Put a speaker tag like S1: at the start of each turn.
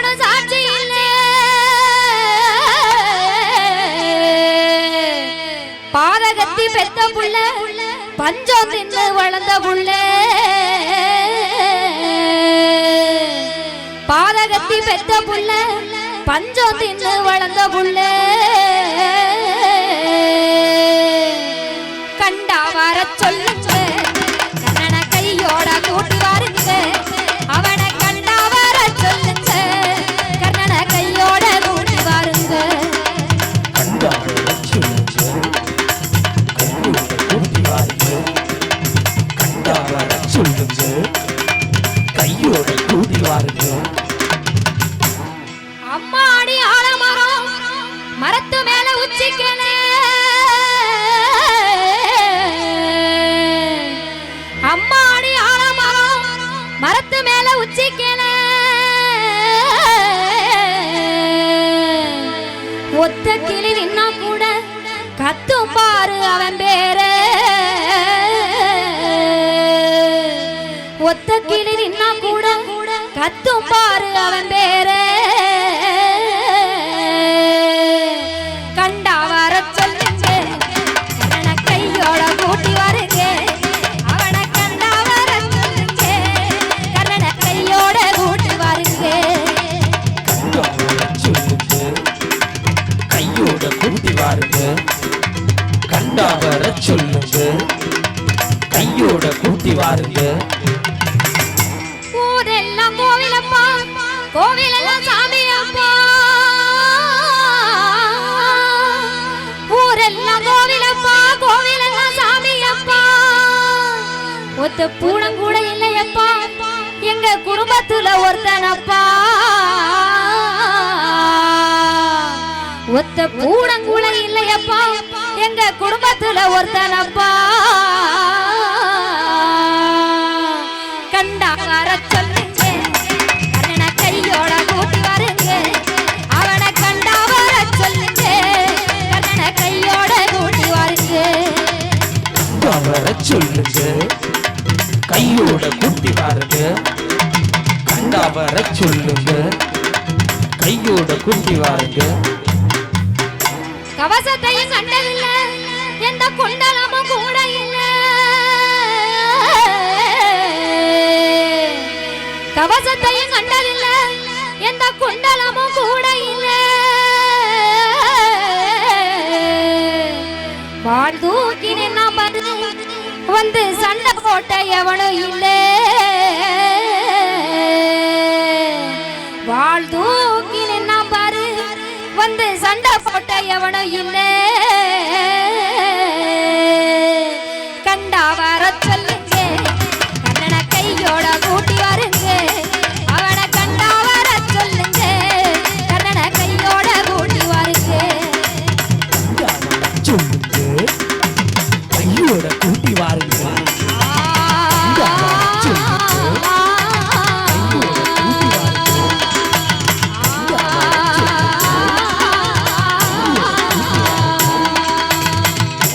S1: கண்களும் சாட்சி இல்லை பாதகத்தி பெத்த புள்ள பஞ்சம் தின்னு வளர்ந்த புள்ள பாதகத்தி பெத்த புள்ள பஞ்சம் தின்னு வளர்ந்த புள்ள கண்டா வர சொல்லுங்க கண்ணனை கையோட கூட்டி வாருங்க அவனை கண்டா வர சொல்லுங்க கண்ணனை கையோட கூட்டி வாருங்க
S2: கண்டா வர சொல்லுங்க கண்டா வர சொல்லுங்க கையோட கூட்டி வாருங்க
S1: அம்மாடி ஆலமரம் மரத்து மேல உச்சிக்கலே அம்மாடி ஆலமரம் மரத்து மேல உச்சிக்கலே ஒத்த கிளி நின்னா கூட கத்தும் பாரு அவன் பேரு ஒத்த கிளி நின்னா கூட கத்தும் பாரு அவன் பேரு கண்டா வர சொல்லுங்க கண்ணனை கையோட கூட்டி வருங்க அவனை கண்டா வர சொல்லுங்க கண்ணனை கையோட கூட்டி வருங்க
S2: கண்டா வர சொல்லுங்க கையோட கூட்டி வாருங்க கண்டா வர சொல்லுங்க கையோட கூட்டி வாருங்க
S1: ஊரெல்லாம் கோவிலப்பா கோவிலெல்லாம் சாமி அப்பா ஊரெல்லாம் கோவிலப்பா கோவிலெல்லாம் சாமி அப்பா ஒத்த பூனம் கூட இல்லையப்பா எங்க குடும்பத்துல ஒருத்தனப்பா ஒத்த பூனம் கூட இல்லையப்பா எங்க குடும்பத்துல ஒருத்தனப்பா கண்டா வர சொல்லுங்க கண்ணனை கையோட கூட்டி வாருங்க அவனை கண்டா வர சொல்லுங்க கண்ணனை கையோட கூட்டி வாருங்க
S2: கண்டா வர சொல்லுங்க கையோட கூட்டி வாருங்க கண்டா வர சொல்லுங்க கையோட கூட்டி வாருங்க
S1: கவசத்தையும் கண்டதில்லை எந்த குண்டலமும் கூட இல்லை கவசத்தையும் கண்டதில்லை எந்த குண்டலமும் கூட இல்லை வாழ் தூக்கி நின்னா பாரு வந்து சண்டை போட்ட எவனும் இல்லை வாழ் தூக்கி நின்னா பாரு வந்து சண்டை போட்ட எவனும் இல்லை கண்டா வர சொல்லுங்க கண்ணனை கையோட கூட்டி வாருங்க அவனை கண்டா வர சொல்லுங்க கண்ணனை கையோட கூட்டி வாருங்க
S2: சொல்லுங்க கையோட கூட்டி வாருங்க